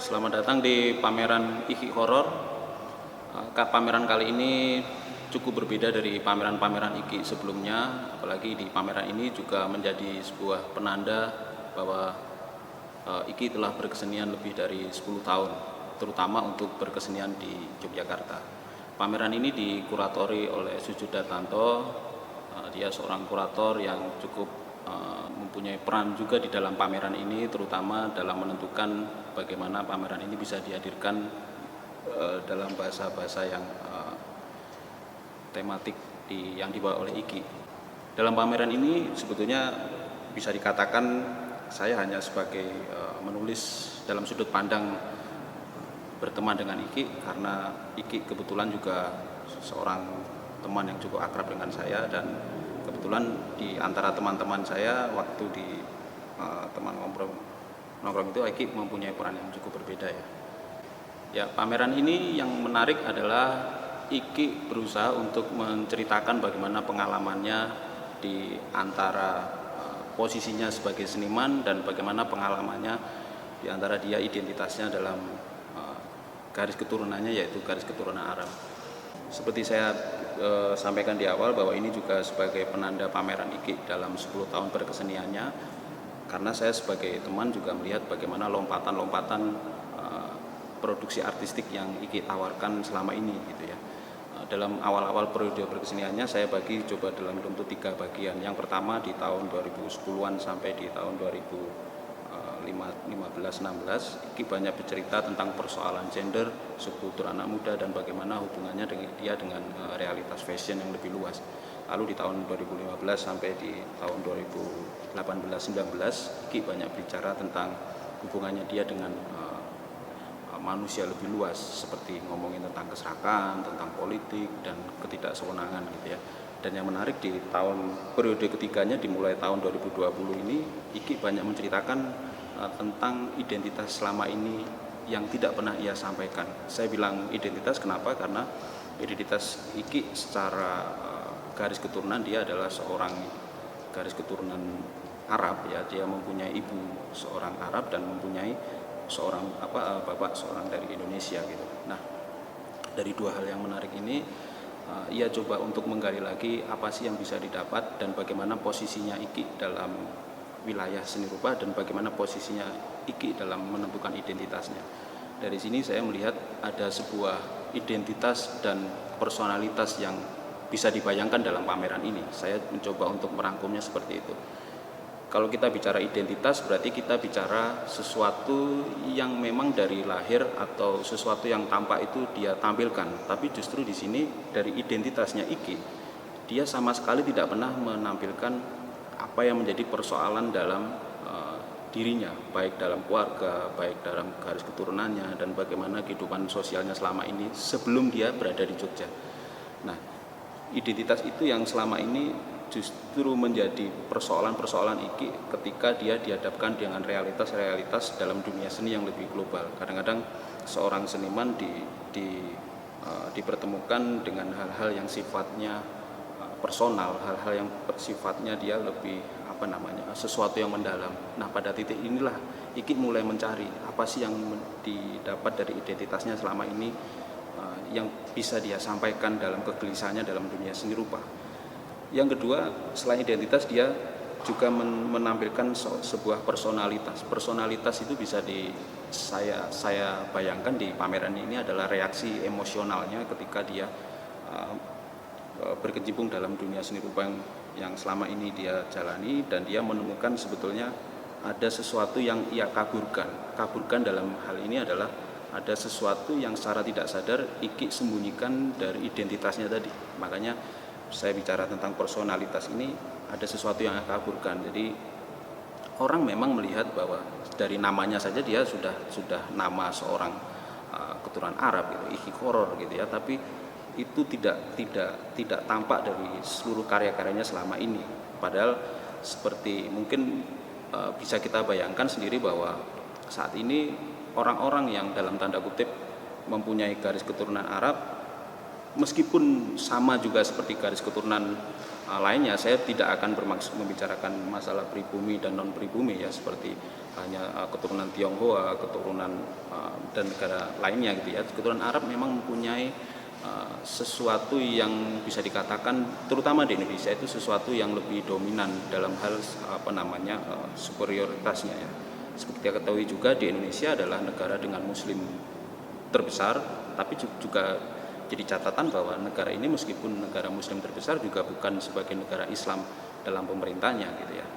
Selamat datang di pameran Iki Horor. Pameran kali ini cukup berbeda dari pameran-pameran Iki sebelumnya. Apalagi di pameran ini juga menjadi sebuah penanda bahwa Iki telah berkesenian lebih dari 10 tahun, terutama untuk berkesenian di Yogyakarta. Pameran ini dikuratori oleh Sujuda Tanto. Dia seorang kurator yang cukup mempunyai peran juga di dalam pameran ini, terutama dalam menentukan bagaimana pameran ini bisa dihadirkan dalam bahasa-bahasa yang tematik yang dibawa oleh Iki. Dalam pameran ini sebetulnya bisa dikatakan saya hanya sebagai menulis dalam sudut pandang berteman dengan Iki, karena Iki kebetulan juga seorang teman yang cukup akrab dengan saya, dan kebetulan di antara teman-teman saya waktu di teman nongkrong itu Iki mempunyai peran yang cukup berbeda ya. Ya, pameran ini yang menarik adalah Iki berusaha untuk menceritakan bagaimana pengalamannya di antara posisinya sebagai seniman dan bagaimana pengalamannya di antara dia identitasnya dalam garis keturunannya, yaitu garis keturunan Arab. Seperti saya sampaikan di awal bahwa ini juga sebagai penanda pameran Iki dalam 10 tahun berkeseniannya, karena saya sebagai teman juga melihat bagaimana lompatan-lompatan produksi artistik yang Iki tawarkan selama ini gitu ya. Dalam awal-awal periode berkeseniannya saya bagi coba dalam bentuk 3 bagian. Yang pertama di tahun 2010-an sampai di tahun 2015-16, Iki banyak bercerita tentang persoalan gender, subkultur anak muda, dan bagaimana hubungannya dia dengan realitas fashion yang lebih luas. Lalu di tahun 2015 sampai di tahun 2018-19, Iki banyak bicara tentang hubungannya dia dengan manusia lebih luas, seperti ngomongin tentang keserakahan, tentang politik, dan ketidaksewenangan gitu ya. Dan yang menarik di tahun periode ketiganya dimulai tahun 2020 ini, Iki banyak menceritakan tentang identitas selama ini yang tidak pernah ia sampaikan. Saya bilang identitas kenapa? Karena identitas Iki secara garis keturunan dia adalah seorang garis keturunan Arab ya. Dia mempunyai ibu seorang Arab dan mempunyai seorang bapak seorang dari Indonesia gitu. Nah, dari 2 hal yang menarik ini ia coba untuk menggali lagi apa sih yang bisa didapat dan bagaimana posisinya Iki dalam wilayah seni rupa dan bagaimana posisinya Iki dalam menentukan identitasnya. Dari sini saya melihat ada sebuah identitas dan personalitas yang bisa dibayangkan dalam pameran ini. Saya mencoba untuk merangkumnya seperti itu. Kalau kita bicara identitas, berarti kita bicara sesuatu yang memang dari lahir atau sesuatu yang tampak itu dia tampilkan. Tapi justru di sini dari identitasnya Iki, dia sama sekali tidak pernah menampilkan apa yang menjadi persoalan dalam dirinya, baik dalam keluarga, baik dalam garis keturunannya, dan bagaimana kehidupan sosialnya selama ini sebelum dia berada di Jogja. Nah, identitas itu yang selama ini justru menjadi persoalan-persoalan Iki ketika dia dihadapkan dengan realitas-realitas dalam dunia seni yang lebih global. Kadang-kadang seorang seniman dipertemukan dengan hal-hal yang sifatnya personal, hal-hal yang sifatnya dia lebih sesuatu yang mendalam. Nah, pada titik inilah Iki mulai mencari apa sih yang didapat dari identitasnya selama ini yang bisa dia sampaikan dalam kegelisahannya dalam dunia seni rupa. Yang kedua, selain identitas, dia juga menampilkan sebuah personalitas. Personalitas itu bisa saya bayangkan di pameran ini adalah reaksi emosionalnya ketika dia berkecimpung dalam dunia seni rupa yang selama ini dia jalani, dan dia menemukan sebetulnya ada sesuatu yang ia kaburkan. Kaburkan dalam hal ini adalah ada sesuatu yang secara tidak sadar Iki sembunyikan dari identitasnya tadi. Makanya saya bicara tentang personalitas ini, ada sesuatu yang ia kaburkan. Jadi orang memang melihat bahwa dari namanya saja dia sudah nama seorang keturunan Arab gitu, Iki Horor gitu ya, tapi itu tidak tampak dari seluruh karya-karyanya selama ini. Padahal seperti mungkin bisa kita bayangkan sendiri bahwa saat ini orang-orang yang dalam tanda kutip mempunyai garis keturunan Arab, meskipun sama juga seperti garis keturunan lainnya, saya tidak akan bermaksud membicarakan masalah pribumi dan non pribumi ya, seperti hanya keturunan Tionghoa, keturunan dan negara lainnya gitu ya. Keturunan Arab memang mempunyai sesuatu yang bisa dikatakan terutama di Indonesia itu sesuatu yang lebih dominan dalam hal superioritasnya ya. Seperti kita ketahui juga di Indonesia adalah negara dengan muslim terbesar, tapi juga jadi catatan bahwa negara ini meskipun negara muslim terbesar juga bukan sebagai negara Islam dalam pemerintahnya gitu ya.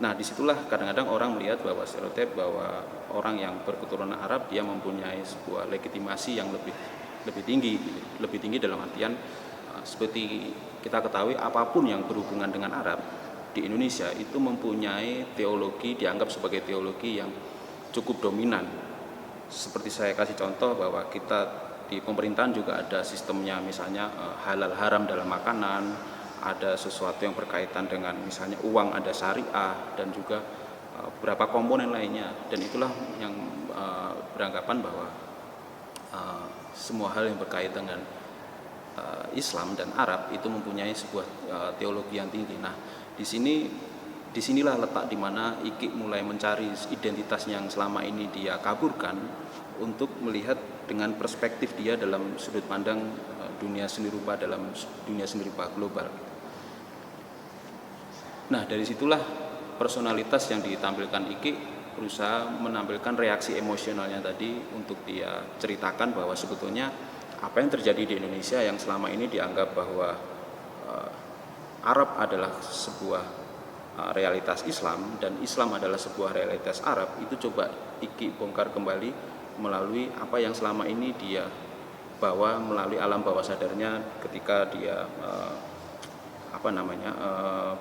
Nah, disitulah kadang-kadang orang melihat bahwa stereotip bahwa orang yang berketurunan Arab dia mempunyai sebuah legitimasi yang lebih tinggi dalam artian seperti kita ketahui apapun yang berhubungan dengan Arab di Indonesia itu mempunyai teologi, dianggap sebagai teologi yang cukup dominan. Seperti saya kasih contoh bahwa kita di pemerintahan juga ada sistemnya, misalnya halal haram dalam makanan, ada sesuatu yang berkaitan dengan misalnya uang, ada syariah, dan juga beberapa komponen lainnya. Dan itulah yang beranggapan bahwa semua hal yang berkaitan dengan Islam dan Arab itu mempunyai sebuah teologi yang tinggi. Nah, disinilah letak di mana IKI mulai mencari identitas yang selama ini dia kaburkan untuk melihat dengan perspektif dia dalam sudut pandang dunia seni rupa, dalam dunia seni rupa global. Nah, dari situlah personalitas yang ditampilkan IKI berusaha menampilkan reaksi emosionalnya tadi untuk dia ceritakan bahwa sebetulnya apa yang terjadi di Indonesia yang selama ini dianggap bahwa Arab adalah sebuah realitas Islam dan Islam adalah sebuah realitas Arab, itu coba IKI bongkar kembali melalui apa yang selama ini dia bawa melalui alam bawah sadarnya ketika dia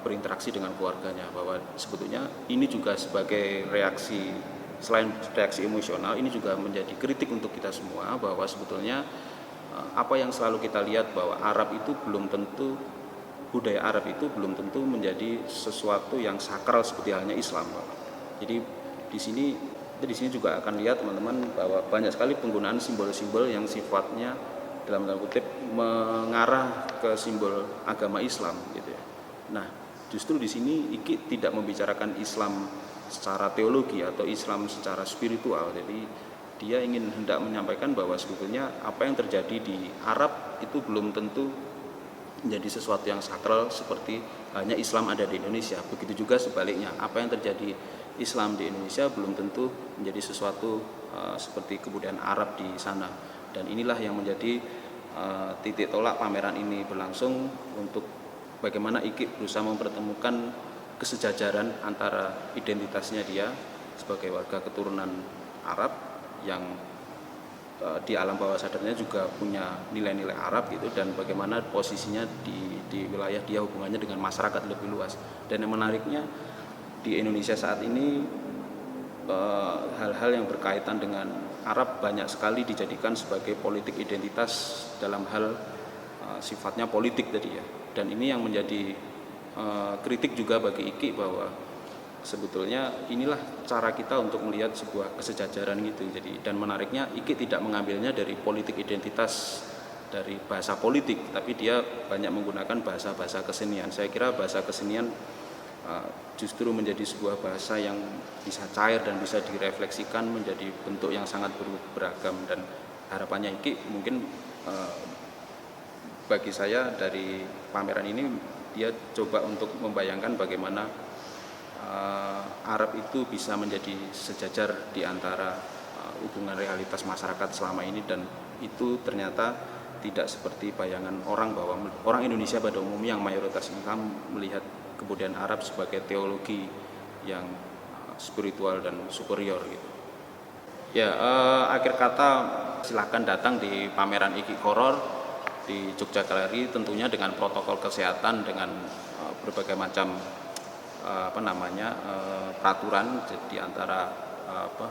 berinteraksi dengan keluarganya, bahwa sebetulnya ini juga sebagai reaksi, selain reaksi emosional, ini juga menjadi kritik untuk kita semua bahwa sebetulnya apa yang selalu kita lihat bahwa Arab itu belum tentu, budaya Arab itu belum tentu menjadi sesuatu yang sakral seperti halnya Islam. Jadi di sini juga akan lihat teman-teman bahwa banyak sekali penggunaan simbol-simbol yang sifatnya dalam tanda kutip mengarah ke simbol agama Islam gitu ya. Nah, justru di sini IKI tidak membicarakan Islam secara teologi atau Islam secara spiritual. Jadi dia ingin hendak menyampaikan bahwa sebetulnya apa yang terjadi di Arab itu belum tentu menjadi sesuatu yang sakral seperti hanya Islam ada di Indonesia. Begitu juga sebaliknya, apa yang terjadi Islam di Indonesia belum tentu menjadi sesuatu seperti kebudayaan Arab di sana. Dan inilah yang menjadi titik tolak pameran ini berlangsung untuk bagaimana IKI berusaha mempertemukan kesejajaran antara identitasnya dia sebagai warga keturunan Arab yang di alam bawah sadarnya juga punya nilai-nilai Arab gitu, dan bagaimana posisinya di wilayah dia hubungannya dengan masyarakat lebih luas. Dan yang menariknya di Indonesia saat ini hal-hal yang berkaitan dengan Arab banyak sekali dijadikan sebagai politik identitas dalam hal sifatnya politik tadi ya. Dan ini yang menjadi kritik juga bagi IKI bahwa sebetulnya inilah cara kita untuk melihat sebuah kesejajaran gitu. Jadi, dan menariknya IKI tidak mengambilnya dari politik identitas, dari bahasa politik, tapi dia banyak menggunakan bahasa-bahasa kesenian. Saya kira bahasa kesenian justru menjadi sebuah bahasa yang bisa cair dan bisa direfleksikan menjadi bentuk yang sangat beragam. Dan harapannya IKI mungkin bagi saya dari pameran ini dia coba untuk membayangkan bagaimana Arab itu bisa menjadi sejajar di antara hubungan realitas masyarakat selama ini, dan itu ternyata tidak seperti bayangan orang bahwa orang Indonesia pada umumnya yang mayoritas Islam melihat kebudayaan Arab sebagai teologi yang spiritual dan superior gitu. Ya, akhir kata silahkan datang di pameran IKI Horor di Jogja Gallery, tentunya dengan protokol kesehatan, dengan berbagai macam peraturan di antara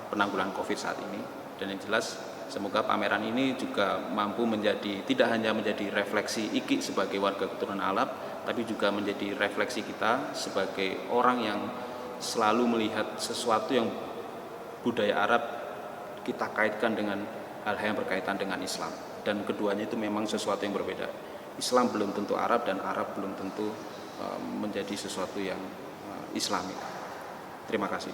penanggulangan COVID saat ini. Dan yang jelas semoga pameran ini juga mampu menjadi, tidak hanya menjadi refleksi IKI sebagai warga keturunan Arab, tapi juga menjadi refleksi kita sebagai orang yang selalu melihat sesuatu yang budaya Arab kita kaitkan dengan hal-hal yang berkaitan dengan Islam. Dan keduanya itu memang sesuatu yang berbeda. Islam belum tentu Arab, dan Arab belum tentu menjadi sesuatu yang Islami. Terima kasih.